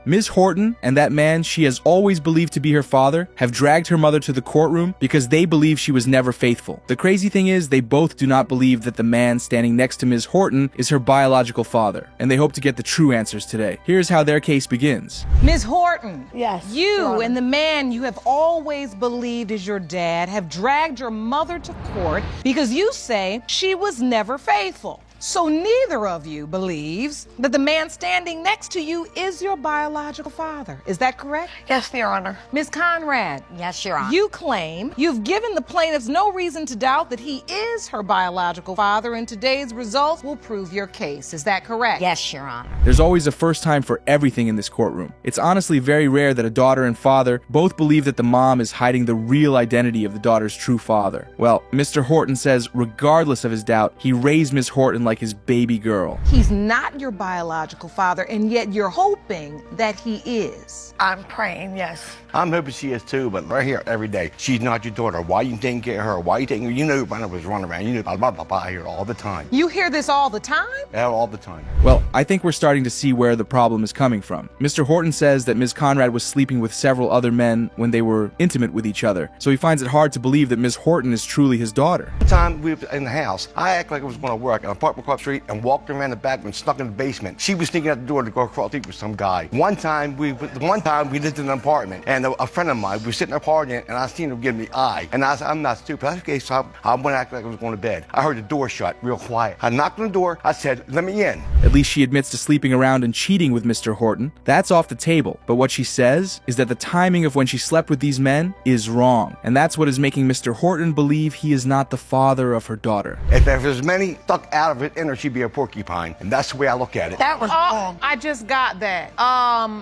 Ms. Horton and that man she has always believed to be her father have dragged her mother to the courtroom because they believe she was never faithful. The crazy thing is they both do not believe that the man standing next to Ms. Horton is her biological father, and they hope to get the true answers today. Here's how their case begins. Ms. Horton. Yes. You and the man you have always believed is your dad have dragged your mother to court because you say she was never faithful. So neither of you believes that the man standing next to you is your biological father. Is that correct? Yes, Your Honor. Ms. Conrad. Yes, Your Honor. You claim you've given the plaintiffs no reason to doubt that he is her biological father, and today's results will prove your case. Is that correct? Yes, Your Honor. There's always a first time for everything in this courtroom. It's honestly very rare that a daughter and father both believe that the mom is hiding the real identity of the daughter's true father. Well, Mr. Horton says regardless of his doubt, he raised Ms. Horton like his baby girl. He's not your biological father, and yet you're hoping that he is. I'm praying, yes. I'm hoping she is too, but right here every day. She's not your daughter. Why you taking care of her? Why you taking her? You know when I was running around, you know blah, blah, blah, blah, here all the time. You hear this all the time? Yeah, all the time. Well, I think we're starting to see where the problem is coming from. Mr. Horton says that Ms. Conrad was sleeping with several other men when they were intimate with each other, so he finds it hard to believe that Ms. Horton is truly his daughter. One time we were in the house, I acted like I was going to work, and I parked across the street and walked around the back and snuck in the basement. She was sneaking out the door to go across the street with some guy. One time we lived in an apartment, and a friend of mine, we were sitting there partying, and I seen him give me the eye. And I said, I'm not stupid. Okay, so I went acting like I was going to bed. I heard the door shut real quiet. I knocked on the door. I said, let me in. At least she admits to sleeping around and cheating with Mr. Horton. That's off the table. But what she says is that the timing of when she slept with these men is wrong. And that's what is making Mr. Horton believe he is not the father of her daughter. If there's many stuck out of it in her, she'd be a porcupine. And that's the way I look at it. That was wrong. I just got that.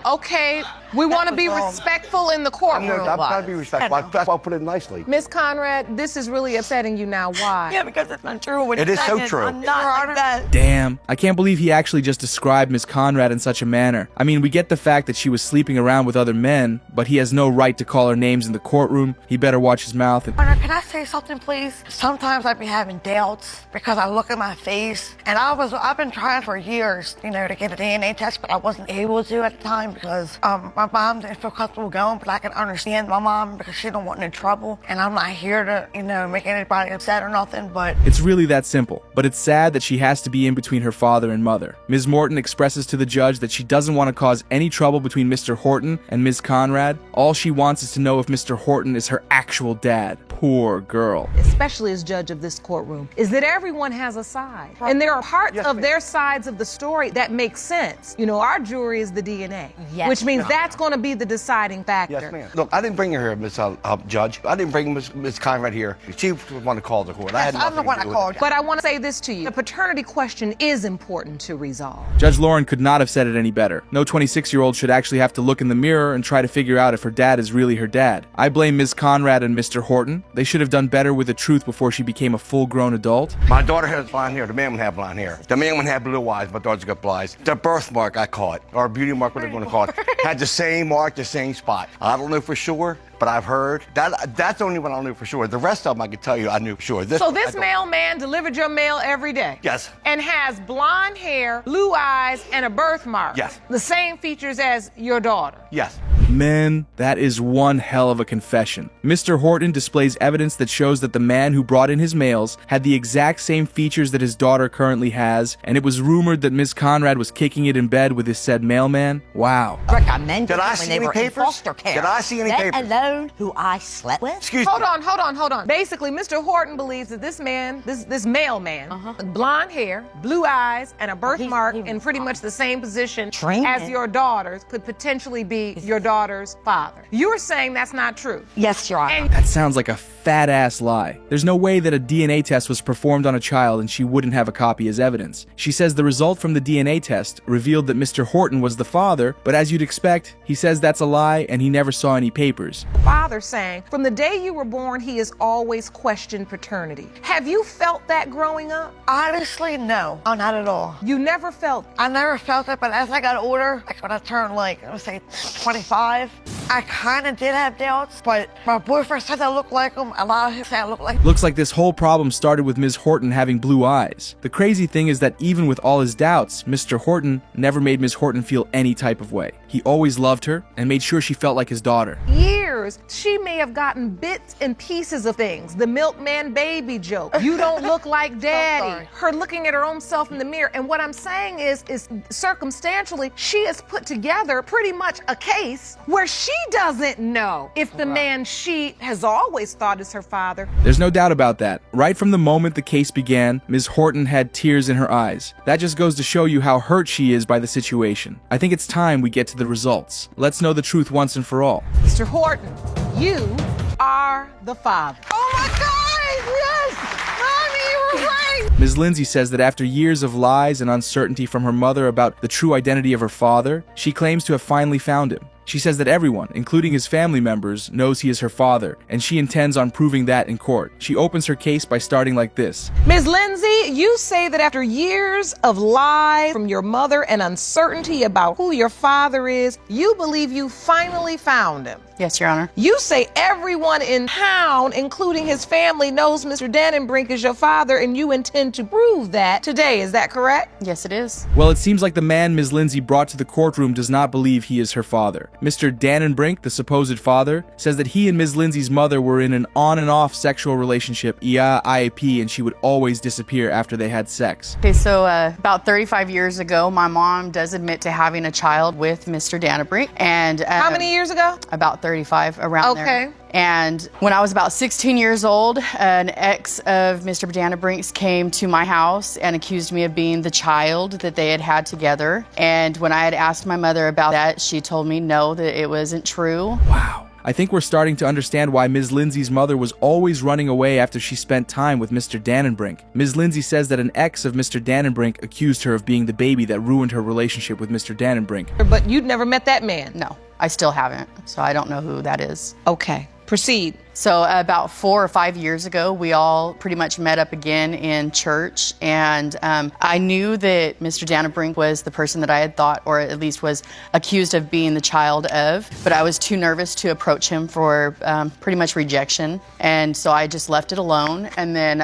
Okay, we want to be respectful in the courtroom. I'm trying to be respectful. That's why I put it nicely. Miss Conrad, this is really upsetting you now. Why? Yeah, because it's not true. It is so true. I'm not like that. Damn, I can't believe he actually just described Ms. Conrad in such a manner. I mean, we get the fact that she was sleeping around with other men, but he has no right to call her names in the courtroom. He better watch his mouth. Honor, can I say something, please? Sometimes I be having doubts because I look at my face, and I've been trying for years, to get a DNA test, but I wasn't able to at the time because my mom didn't feel comfortable going, but I can understand my mom because she don't want no trouble, and I'm not here to, make anybody upset or nothing, but... It's really that simple, but it's sad that she has to be in between her father and mother. Ms. Morton expresses to the judge that she doesn't want to cause any trouble between Mr. Horton and Ms. Conrad. All she wants is to know if Mr. Horton is her actual dad. Poor girl. Especially as judge of this courtroom, is that everyone has a side. And there are parts of their sides of the story that make sense. Our jury is the DNA, which means that's going to be the deciding factor. Yes, ma'am. Look, I didn't bring her here, Miss Judge. I didn't bring Miss Conrad here. She was the one that called the court. I'm the one that called you. But I want to say this to you. The paternity question is important to resolve. Judge Lauren could not have said it any better. No 26-year-old should actually have to look in the mirror and try to figure out if her dad is really her dad. I blame Ms. Conrad and Mr. Horton. They should have done better with the truth before she became a full-grown adult. My daughter has blonde hair. The man would have blonde hair. The man would have blue eyes. My daughter's got blue eyes. The birthmark, I call it, or beauty mark, whatever you want to call it, had the same mark, the same spot. I don't know for sure, but I've heard. That's the only one I don't know for sure. The rest of them I can tell you I knew for sure. So this mailman delivered your mail every day? Yes. And has blonde hair, blue eyes, and a birthmark? Yes. The same features as your daughter? Yes. Man, that is one hell of a confession. Mr. Horton displays evidence that shows that the man who brought in his mails had the exact same features that his daughter currently has, and it was rumored that Ms. Conrad was kicking it in bed with his said mailman. Wow. Recommended Did I when see they any were in papers? foster care. Did I see any Let papers? alone who I slept with. Excuse me. Hold on. Basically, Mr. Horton believes that this man, this mailman, with blonde hair, blue eyes, and a birthmark in pretty much the same position as your daughter's could potentially be your daughter's father. You're saying that's not true? Yes, Your Honor. That sounds like a fat-ass lie. There's no way that a DNA test was performed on a child and she wouldn't have a copy as evidence. She says the result from the DNA test revealed that Mr. Horton was the father, but as you'd expect, he says that's a lie and he never saw any papers. Father saying, from the day you were born, he has always questioned paternity. Have you felt that growing up? Honestly, no. Oh, not at all. You never felt I never felt it, but as I got older, like when I turned, let's say 25, I kind of did have doubts, but my boyfriend said I looked like him. A lot of him said I looked like him. Looks like this whole problem started with Ms. Horton having blue eyes. The crazy thing is that even with all his doubts, Mr. Horton never made Ms. Horton feel any type of way. He always loved her and made sure she felt like his daughter. Years, she may have gotten bits and pieces of things. The milkman baby joke. You don't look like daddy. sorry. Her looking at her own self in the mirror. And what I'm saying is circumstantially, she has put together pretty much a case where she doesn't know if the man she has always thought is her father. There's no doubt about that. Right from the moment the case began, Ms. Horton had tears in her eyes. That just goes to show you how hurt she is by the situation. I think it's time we get to the results. Let's know the truth once and for all. Mr. Horton, you are the father. Oh my God! Yes! Honey, you were right! Ms. Lindsey says that after years of lies and uncertainty from her mother about the true identity of her father, she claims to have finally found him. She says that everyone, including his family members, knows he is her father, and she intends on proving that in court. She opens her case by starting like this. Ms. Lindsey, you say that after years of lies from your mother and uncertainty about who your father is, you believe you finally found him. Yes, Your Honor. You say everyone in town, including his family, knows Mr. Dannenbrink is your father, and you intend to prove that today. Is that correct? Yes, it is. Well, it seems like the man Ms. Lindsey brought to the courtroom does not believe he is her father. Mr. Dannenbrink, the supposed father, says that he and Ms. Lindsey's mother were in an on and off sexual relationship, IAP, and she would always disappear after they had sex. Okay, so about 35 years ago, my mom does admit to having a child with Mr. Dannenbrink. And How many years ago? About 35, around there. Okay. And when I was about 16 years old, an ex of Mr. Dannenbrink's came to my house and accused me of being the child that they had had together. And when I had asked my mother about that, she told me no, that it wasn't true. Wow. I think we're starting to understand why Ms. Lindsey's mother was always running away after she spent time with Mr. Dannenbrink. Ms. Lindsey says that an ex of Mr. Dannenbrink accused her of being the baby that ruined her relationship with Mr. Dannenbrink. But you'd never met that man? No, I still haven't, so I don't know who that is. Okay. Proceed. So about 4 or 5 years ago, we all pretty much met up again in church, and I knew that Mr. Dannenbrink was the person that I had thought, or at least was accused of being the child of, but I was too nervous to approach him for pretty much rejection, and so I just left it alone, and then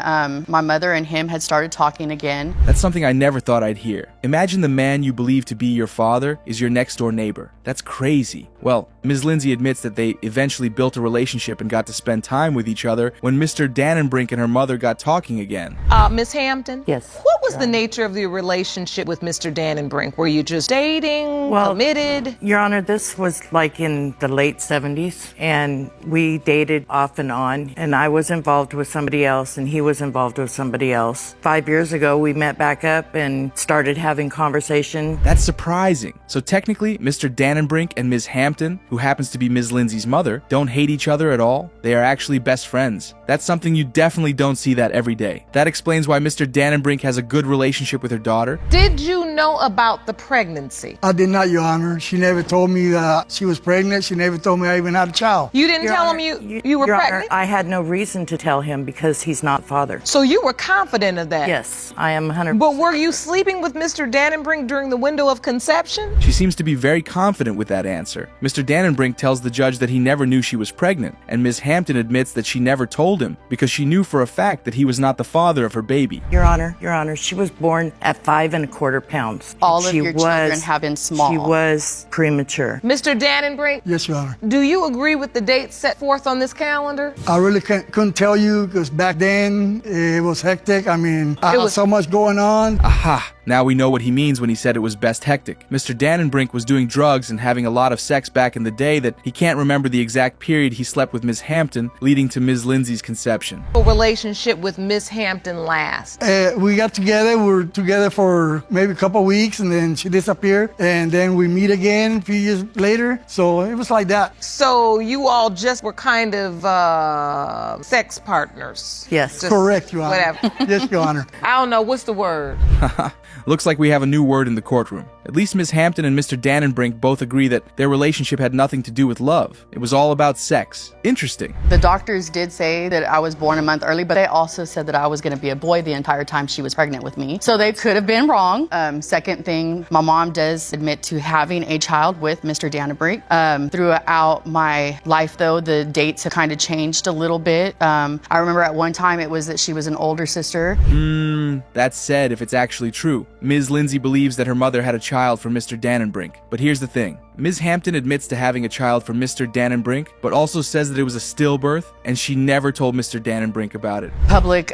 my mother and him had started talking again. That's something I never thought I'd hear. Imagine the man you believe to be your father is your next door neighbor. That's crazy. Well, Ms. Lindsey admits that they eventually built a relationship and got to spend time with each other when Mr. Dannenbrink and her mother got talking again. Miss Hampton? Yes. What was the nature of your relationship with Mr. Dannenbrink? Were you just dating, committed? Your Honor, this was like in the late 70s, and we dated off and on, and I was involved with somebody else, and he was involved with somebody else. 5 years ago, we met back up and started having conversation. That's surprising. So technically, Mr. Dannenbrink and Ms. Hampton, who happens to be Ms. Lindsey's mother, don't hate each other at all. They are actually best friends. That's something you definitely don't see that every day. That explains why Mr. Dannenbrink has a good relationship with her daughter. Did you know about the pregnancy? I did not, Your Honor. She never told me that she was pregnant. She never told me I even had a child. You didn't Your tell Honor, him you were Your Honor, pregnant? I had no reason to tell him because he's not father. So you were confident of that? Yes, I am 100%. But were you sleeping with Mr. Dannenbrink during the window of conception? She seems to be very confident with that answer. Mr. Dannenbrink tells the judge that he never knew she was pregnant, and Ms. Hampton admits that she never told him because she knew for a fact that he was not the father of her baby. Your Honor, she was born at 5 1/4 pounds. All of your children have been small. She was premature. Mr. Dannenbrink? Yes, Your Honor. Do you agree with the dates set forth on this calendar? I really couldn't tell you because back then it was hectic. I mean, I had so much going on. Aha! Now we know what he means when he said it was best hectic. Mr. Dannenbrink was doing drugs and having a lot of sex back in the day that he can't remember the exact period he slept with Ms. Hampton, leading to Ms. Lindsey's conception. A relationship with Miss Hampton last? We got together. We were together for maybe a couple of weeks, and then she disappeared. And then we meet again a few years later. So it was like that. So you all just were kind of sex partners? Yes. Just Correct, Your Honor. Whatever. Yes, Your Honor. I don't know. What's the word? Looks like we have a new word in the courtroom. At least Ms. Hampton and Mr. Dannenbrink both agree that their relationship had nothing to do with love. It was all about sex. Interesting. The doctors did say that I was born a month early, but they also said that I was going to be a boy the entire time she was pregnant with me. So they could have been wrong. Second thing, my mom does admit to having a child with Mr. Dannenbrink. Throughout my life, though, the dates have kind of changed a little bit. I remember at one time it was that she was an older sister. That said, if it's actually true, Ms. Lindsey believes that her mother had a child from Mr. Dannenbrink. But here's the thing. Ms. Hampton admits to having a child from Mr. Dannenbrink, but also says that it was a stillbirth, and she never told Mr. Dannenbrink about it. Public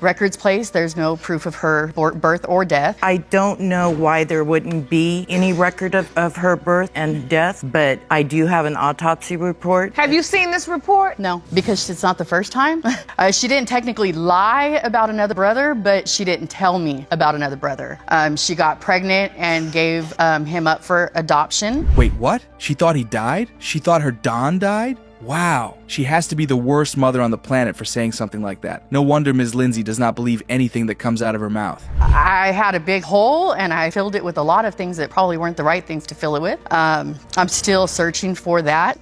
records place, there's no proof of her birth or death. I don't know why there wouldn't be any record of her birth and death, but I do have an autopsy report. Have you seen this report? No, because it's not the first time. She didn't technically lie about another brother, but she didn't tell me about another brother. She got pregnant and gave him up for adoption. Wait, what? She thought he died? She thought her Don died? Wow. She has to be the worst mother on the planet for saying something like that. No wonder Ms. Lindsey does not believe anything that comes out of her mouth. I had a big hole and I filled it with a lot of things that probably weren't the right things to fill it with. I'm still searching for that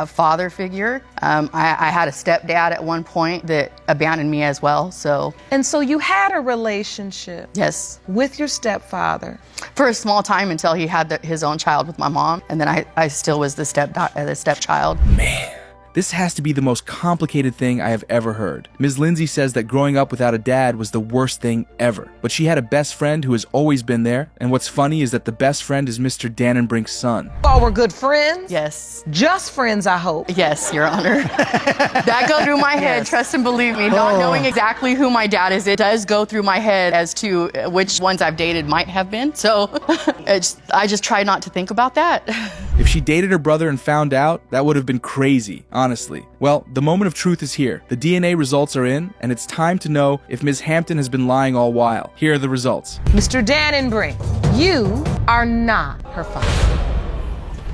father figure. I had a stepdad at one point that abandoned me as well, so. And so you had a relationship. Yes. With your stepfather. For a small time until he had his own child with my mom, and then I still was the stepchild. Man. This has to be the most complicated thing I have ever heard. Ms. Lindsey says that growing up without a dad was the worst thing ever. But she had a best friend who has always been there, and what's funny is that the best friend is Mr. Dannenbrink's son. Oh, we're good friends? Yes. Just friends, I hope. Yes, Your Honor. That go through my head, Yes. Trust and believe me. Not knowing exactly who my dad is, it does go through my head as to which ones I've dated might have been. So I just try not to think about that. If she dated her brother and found out, that would have been crazy, honestly. Well, the moment of truth is here. The DNA results are in, and it's time to know if Ms. Hampton has been lying all while. Here are the results. Mr. Dannenbrink, you are not her father.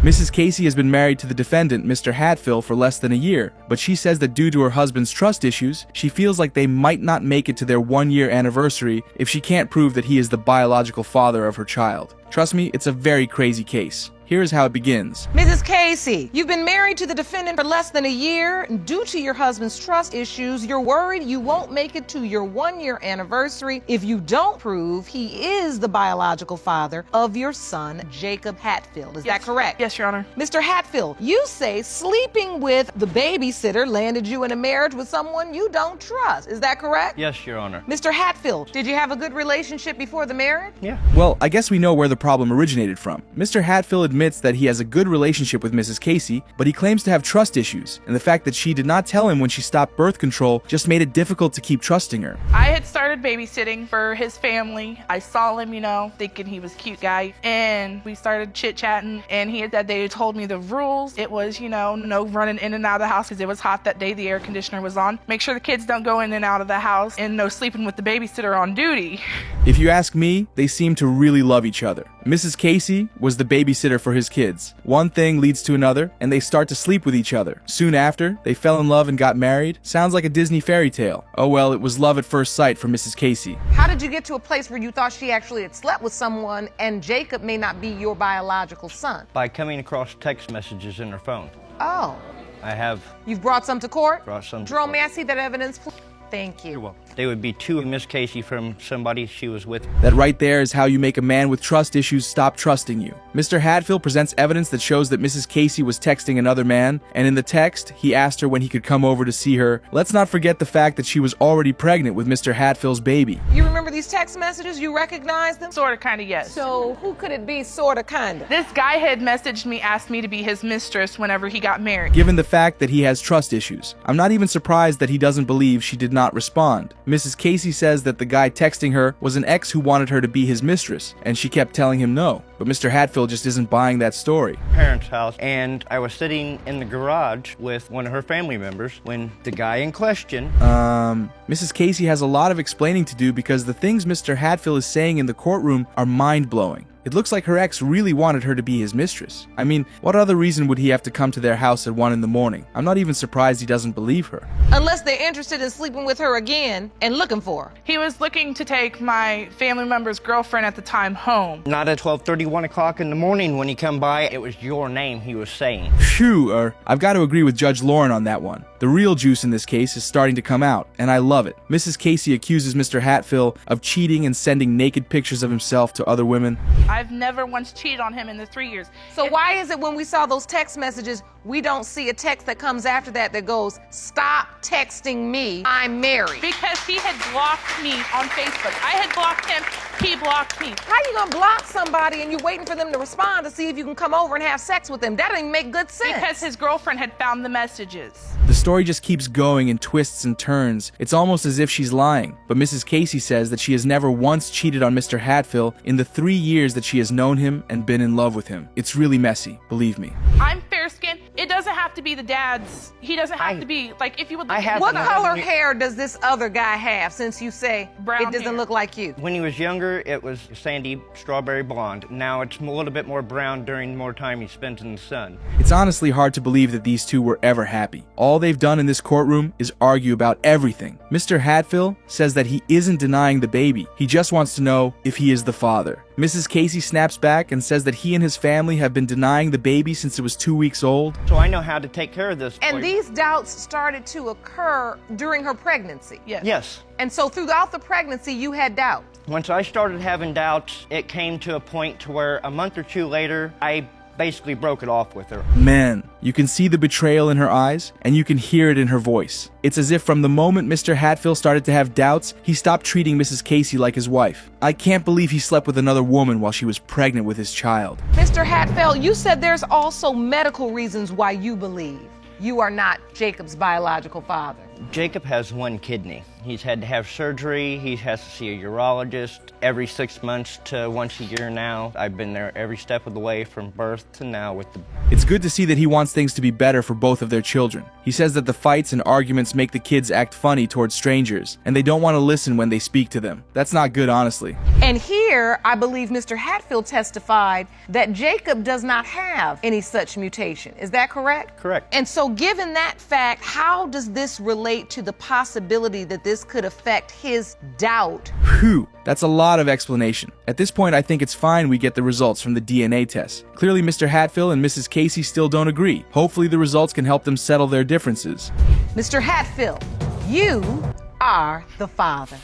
Mrs. Casey has been married to the defendant, Mr. Hatfill, for less than a year, but she says that due to her husband's trust issues, she feels like they might not make it to their one-year anniversary if she can't prove that he is the biological father of her child. Trust me, it's a very crazy case. Here's how it begins. Mrs. Casey, you've been married to the defendant for less than a year. Due to your husband's trust issues, you're worried you won't make it to your one-year anniversary if you don't prove he is the biological father of your son, Jacob Hatfill. Is that correct? Yes, Your Honor. Mr. Hatfill, you say sleeping with the babysitter landed you in a marriage with someone you don't trust. Is that correct? Yes, Your Honor. Mr. Hatfill, did you have a good relationship before the marriage? Yeah. Well, I guess we know where the problem originated from. Mr. Hatfill admits that he has a good relationship with Mrs. Casey, but he claims to have trust issues, and the fact that she did not tell him when she stopped birth control just made it difficult to keep trusting her. I had started babysitting for his family. I saw him, thinking he was a cute guy, and we started chit-chatting, and he had that day told me the rules. It was, no running in and out of the house because it was hot that day, the air conditioner was on. Make sure the kids don't go in and out of the house, and no sleeping with the babysitter on duty. If you ask me, they seem to really love each other. Mrs. Casey was the babysitter for his kids. One thing leads to another, and they start to sleep with each other. Soon after, they fell in love and got married. Sounds like a Disney fairy tale. Oh well, it was love at first sight for Mrs. Casey. How did you get to a place where you thought she actually had slept with someone and Jacob may not be your biological son? By coming across text messages in her phone. Oh. I have You've brought some to court? brought some. Jerome, may I see that evidence, please? Thank you. You're welcome. They would be to Miss Casey from somebody she was with. That right there is how you make a man with trust issues stop trusting you. Mr. Hatfill presents evidence that shows that Mrs. Casey was texting another man, and in the text, he asked her when he could come over to see her. Let's not forget the fact that she was already pregnant with Mr. Hatfill's baby. You remember these text messages? You recognize them? Sort of, kind of, yes. So who could it be, sort of, kind of? This guy had messaged me, asked me to be his mistress whenever he got married. Given the fact that he has trust issues, I'm not even surprised that he doesn't believe she did not respond. Mrs. Casey says that the guy texting her was an ex who wanted her to be his mistress, and she kept telling him no. But Mr. Hatfill just isn't buying that story. Parents' house, and I was sitting in the garage with one of her family members when the guy in question. Mrs. Casey has a lot of explaining to do because the things Mr. Hatfill is saying in the courtroom are mind-blowing. It looks like her ex really wanted her to be his mistress. I mean, what other reason would he have to come to their house at 1 in the morning? I'm not even surprised he doesn't believe her. Unless they're interested in sleeping with her again and looking for her. He was looking to take my family member's girlfriend at the time home. Not at 12:30, 1 o'clock in the morning when he come by, it was your name he was saying. Phew, I've got to agree with Judge Lauren on that one. The real juice in this case is starting to come out, and I love it. Mrs. Casey accuses Mr. Hatfill of cheating and sending naked pictures of himself to other women. I've never once cheated on him in the 3 years. So why is it when we saw those text messages, we don't see a text that comes after that goes, "Stop texting me, I'm married"? Because he had blocked me on Facebook. I had blocked him, he blocked me. How you gonna block somebody and you're waiting for them to respond to see if you can come over and have sex with them? That doesn't even make good sense. Because his girlfriend had found the messages. The story just keeps going in twists and turns. It's almost as if she's lying. But Mrs. Casey says that she has never once cheated on Mr. Hatfill in the 3 years that she has known him and been in love with him. It's really messy, believe me. I'm fair-skinned. It doesn't have to be the dad's. He doesn't have to be, like, if you would... What color hair does this other guy have, since you say brown it doesn't hair. look like you? When he was younger, it was sandy, strawberry blonde. Now it's a little bit more brown during more time he spent in the sun. It's honestly hard to believe that these two were ever happy. All they've done in this courtroom is argue about everything. Mr. Hatfill says that he isn't denying the baby. He just wants to know if he is the father. Mrs. Casey snaps back and says that he and his family have been denying the baby since it was 2 weeks old. So I know how to take care of this boy. And these doubts started to occur during her pregnancy? Yes. Yes. And so throughout the pregnancy, you had doubt? Once I started having doubts, it came to a point to where a month or two later, I basically broke it off with her. Man, you can see the betrayal in her eyes, and you can hear it in her voice. It's as if from the moment Mr. Hatfill started to have doubts, he stopped treating Mrs. Casey like his wife. I can't believe he slept with another woman while she was pregnant with his child. Mr. Hatfill, you said there's also medical reasons why you believe you are not Jacob's biological father. Jacob has one kidney. He's had to have surgery. He has to see a urologist every 6 months to once a year now. I've been there every step of the way from birth to now with the... It's good to see that he wants things to be better for both of their children. He says that the fights and arguments make the kids act funny towards strangers, and they don't want to listen when they speak to them. That's not good, honestly. And here, I believe Mr. Hatfill testified that Jacob does not have any such mutation. Is that correct? Correct. And so given that fact, how does this relate to the possibility that this could affect his doubt? Phew, that's a lot of explanation. At this point, I think it's fine we get the results from the DNA test. Clearly, Mr. Hatfill and Mrs. Casey still don't agree. Hopefully, the results can help them settle their differences. Mr. Hatfill, you are the father.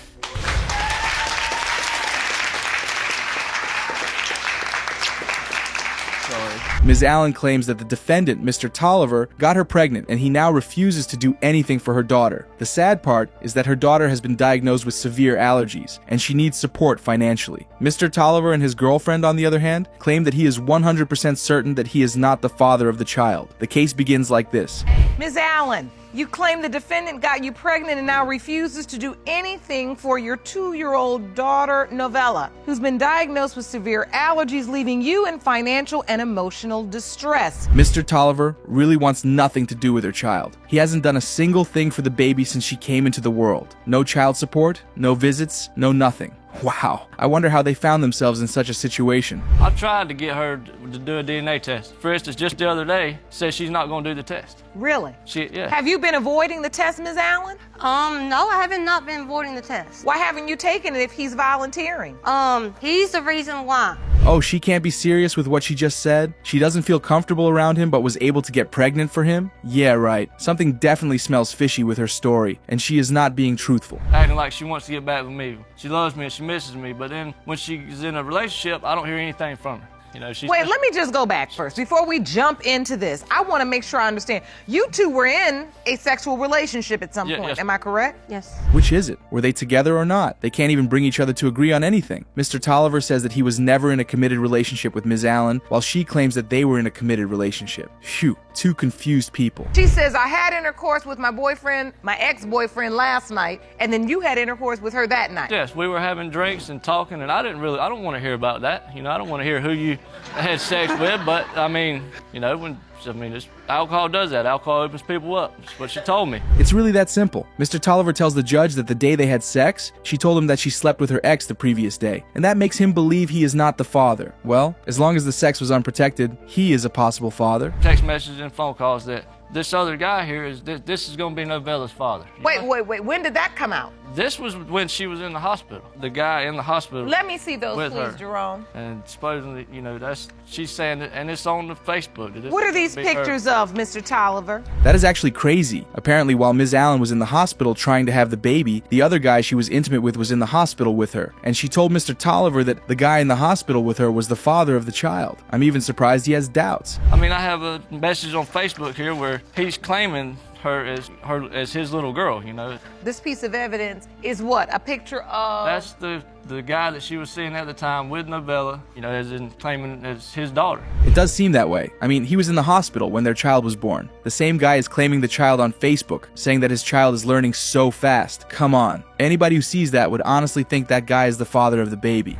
Ms. Allen claims that the defendant, Mr. Tolliver, got her pregnant and he now refuses to do anything for her daughter. The sad part is that her daughter has been diagnosed with severe allergies and she needs support financially. Mr. Tolliver and his girlfriend, on the other hand, claim that he is 100% certain that he is not the father of the child. The case begins like this. Ms. Allen, you claim the defendant got you pregnant and now refuses to do anything for your 2-year-old daughter, Novella, who's been diagnosed with severe allergies, leaving you in financial and emotional distress. Mr. Tolliver really wants nothing to do with her child. He hasn't done a single thing for the baby since she came into the world. No child support, no visits, no nothing. Wow, I wonder how they found themselves in such a situation. I tried to get her to do a DNA test. For instance, just the other day, said she's not going to do the test. Really? Yeah. Have you been avoiding the test, Ms. Allen? No, I haven't not been avoiding the test. Why haven't you taken it if he's volunteering? He's the reason why. Oh, she can't be serious with what she just said? She doesn't feel comfortable around him but was able to get pregnant for him? Yeah, right. Something definitely smells fishy with her story, and she is not being truthful. Acting like she wants to get back with me. She loves me and she misses me, but then when she's in a relationship, I don't hear anything from her. You know, Wait, let me just go back first. Before we jump into this, I want to make sure I understand. You two were in a sexual relationship at some point. Yes. Am I correct? Yes. Which is it? Were they together or not? They can't even bring each other to agree on anything. Mr. Tolliver says that he was never in a committed relationship with Ms. Allen, while she claims that they were in a committed relationship. Phew, two confused people. She says, I had intercourse with my boyfriend, my ex-boyfriend last night, and then you had intercourse with her that night. Yes, we were having drinks and talking, and I don't want to hear about that. You know, I don't want to hear who you we had sex with, but I mean, you know, alcohol does that. Alcohol opens people up. That's what she told me. It's really that simple. Mr. Tolliver tells the judge that the day they had sex, she told him that she slept with her ex the previous day, and that makes him believe he is not the father. Well, as long as the sex was unprotected, he is a possible father. Text messages and phone calls that this other guy here is this is going to be Novella's father. Wait. When did that come out? This was when she was in the hospital. The guy in the hospital. Let me see those, with please, her. Jerome. And supposedly, you know, she's saying it, and it's on the Facebook. What are these pictures of, Mr. Tolliver? That is actually crazy. Apparently, while Ms. Allen was in the hospital trying to have the baby, the other guy she was intimate with was in the hospital with her. And she told Mr. Tolliver that the guy in the hospital with her was the father of the child. I'm even surprised he has doubts. I mean, I have a message on Facebook here where he's claiming her as his little girl, you know. This piece of evidence is what? A picture of... That's the guy that she was seeing at the time with Novella, you know, as in claiming as his daughter. It does seem that way. I mean, he was in the hospital when their child was born. The same guy is claiming the child on Facebook, saying that his child is learning so fast. Come on. Anybody who sees that would honestly think that guy is the father of the baby.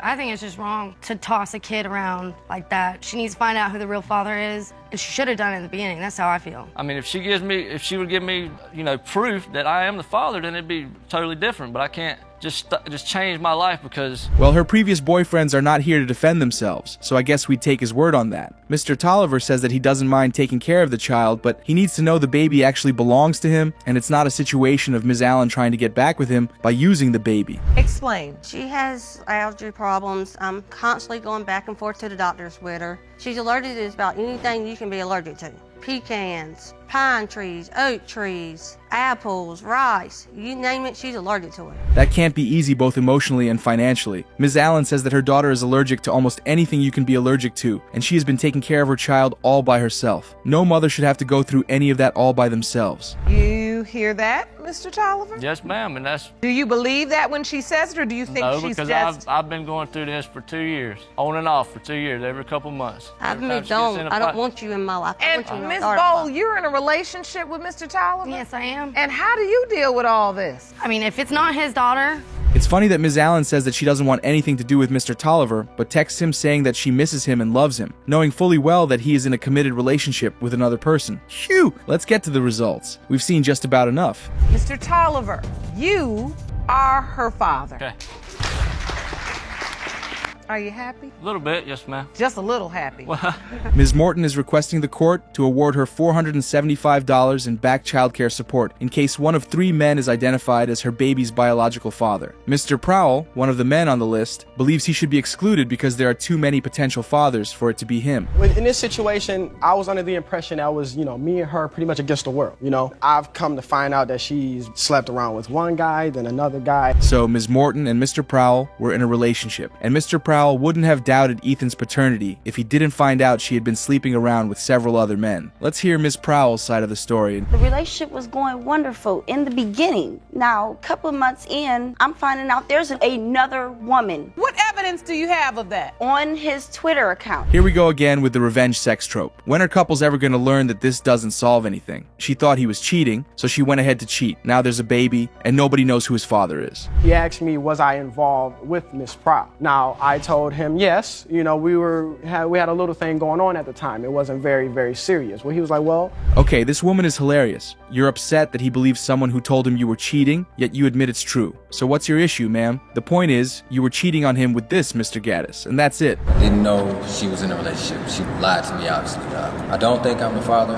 I think it's just wrong to toss a kid around like that. She needs to find out who the real father is, and she should have done it in the beginning. That's how I feel. I mean, if she would give me, you know, proof that I am the father, then it'd be totally different. But I can't just change my life because... Well, her previous boyfriends are not here to defend themselves, so I guess we'd take his word on that. Mr. Tolliver says that he doesn't mind taking care of the child, but he needs to know the baby actually belongs to him, and it's not a situation of Ms. Allen trying to get back with him by using the baby. Explain. She has allergy problems. I'm constantly going back and forth to the doctors with her. She's allergic to about anything you can be allergic to. Pecans, pine trees, oak trees, apples, rice, you name it, she's allergic to it. That can't be easy both emotionally and financially. Ms. Allen says that her daughter is allergic to almost anything you can be allergic to, and she has been taking care of her child all by herself. No mother should have to go through any of that all by themselves. You hear that, Mr. Tolliver? Yes, ma'am, and that's... Do you believe that when she says it, or do you think no, she's because just... I've been going through this for 2 years, on and off for 2 years, every couple months. I've moved on. I don't want you in my life. And Ms. Bowl, you're in a relationship with Mr. Tolliver? Yes, I am. And how do you deal with all this? I mean, if it's not his daughter... It's funny that Ms. Allen says that she doesn't want anything to do with Mr. Tolliver, but texts him saying that she misses him and loves him, knowing fully well that he is in a committed relationship with another person. Phew! Let's get to the results. We've seen just about enough. Mr. Tolliver, you are her father. Okay. Are you happy? A little bit, yes, ma'am. Just a little happy. Ms. Morton is requesting the court to award her $475 in back child care support in case one of 3 men is identified as her baby's biological father. Mr. Prowl, one of the men on the list, believes he should be excluded because there are too many potential fathers for it to be him. In this situation, I was under the impression that was, me and her pretty much against the world. I've come to find out that she's slept around with one guy, then another guy. So Ms. Morton and Mr. Prowl were in a relationship, and Mr. Prowl wouldn't have doubted Ethan's paternity if he didn't find out she had been sleeping around with several other men. Let's hear Ms. Prowl's side of the story. The relationship was going wonderful in the beginning. Now, a couple of months in, I'm finding out there's another woman. What evidence do you have of that? On his Twitter account. Here we go again with the revenge sex trope. When are couples ever going to learn that this doesn't solve anything? She thought he was cheating, so she went ahead to cheat. Now there's a baby, and nobody knows who his father is. He asked me, was I involved with Miss Prowl? Now, I told him yes. We had a little thing going on at the time. It wasn't very, very serious. Well, he was like, well... Okay, this woman is hilarious. You're upset that he believes someone who told him you were cheating, yet you admit it's true. So what's your issue, ma'am? The point is, you were cheating on him with this, Mr. Gaddis, and that's it. Didn't know she was in a relationship. She lied to me, obviously. I don't think I'm the father,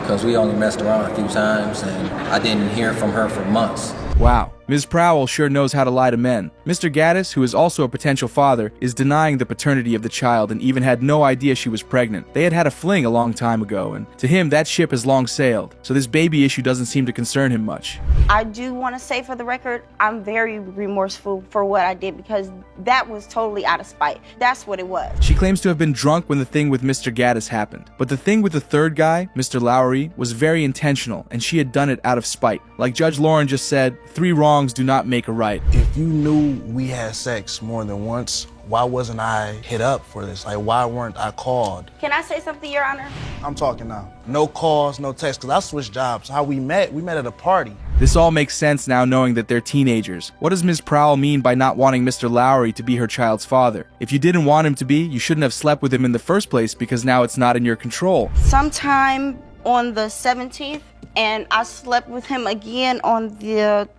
because we only messed around a few times, and I didn't hear from her for months. Wow. Ms. Prowl sure knows how to lie to men. Mr. Gaddis, who is also a potential father, is denying the paternity of the child and even had no idea she was pregnant. They had a fling a long time ago, and to him, that ship has long sailed. So this baby issue doesn't seem to concern him much. I do want to say for the record, I'm very remorseful for what I did because that was totally out of spite. That's what it was. She claims to have been drunk when the thing with Mr. Gaddis happened. But the thing with the third guy, Mr. Lowry, was very intentional, and she had done it out of spite. Like Judge Lauren just said, 3 wrongs do not make a right. If you knew we had sex more than once, why wasn't I hit up for this? Like, why weren't I called? Can I say something, Your Honor? I'm talking now. No calls, no texts, because I switched jobs. How we met at a party. This all makes sense now knowing that they're teenagers. What does Ms. Prowl mean by not wanting Mr. Lowry to be her child's father? If you didn't want him to be, you shouldn't have slept with him in the first place because now it's not in your control. Sometime on the 17th, and I slept with him again on the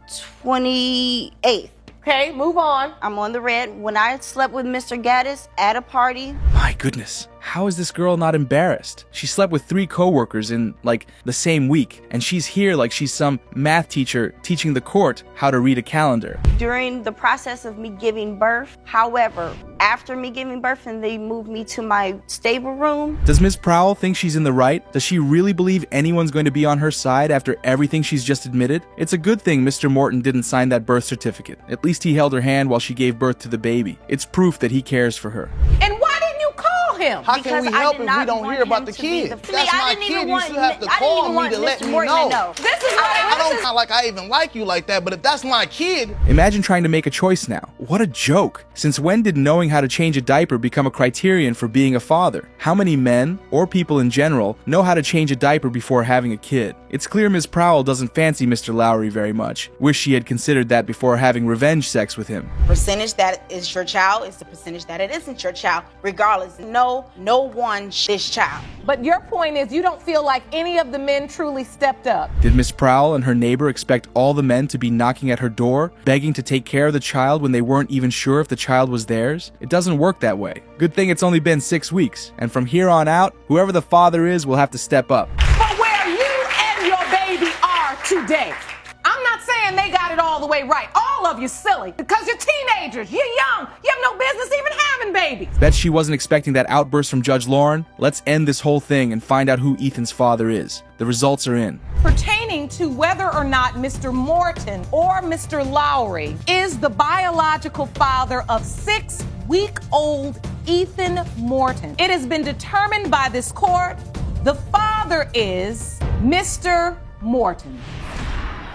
28th. Okay, move on. I'm on the red. When I slept with Mr. Gaddis at a party. My goodness. How is this girl not embarrassed? She slept with 3 coworkers in, like, the same week, and she's here like she's some math teacher teaching the court how to read a calendar. During the process of me giving birth, however, after me giving birth and they moved me to my stable room. Does Ms. Prowl think she's in the right? Does she really believe anyone's going to be on her side after everything she's just admitted? It's a good thing Mr. Morton didn't sign that birth certificate. At least he held her hand while she gave birth to the baby. It's proof that he cares for her. And why didn't you call him? How can we help if we don't hear about the kid? That's my kid. You should have to call me to let me know. This is I don't sound like I even like you like that, but if that's my kid. Imagine trying to make a choice now. What a joke. Since when did knowing how to change a diaper become a criterion for being a father? How many men, or people in general, know how to change a diaper before having a kid? It's clear Ms. Prowl doesn't fancy Mr. Lowry very much. Wish she had considered that before having revenge sex with him. Percentage that is your child is the percentage that it isn't your child, regardless. No one this child. But your point is you don't feel like any of the men truly stepped up. Did Miss Prowl and her neighbor expect all the men to be knocking at her door, begging to take care of the child when they weren't even sure if the child was theirs? It doesn't work that way. Good thing it's only been 6 weeks, and from here on out, whoever the father is will have to step up. But where you and your baby are today, I'm not saying they got it all the way right. All of you silly, because you're teenagers, you're young, you have no business even having babies. Bet she wasn't expecting that outburst from Judge Lauren. Let's end this whole thing and find out who Ethan's father is. The results are in. Pertaining to whether or not Mr. Morton or Mr. Lowry is the biological father of 6-week-old Ethan Morton, it has been determined by this court the father is Mr. Morton.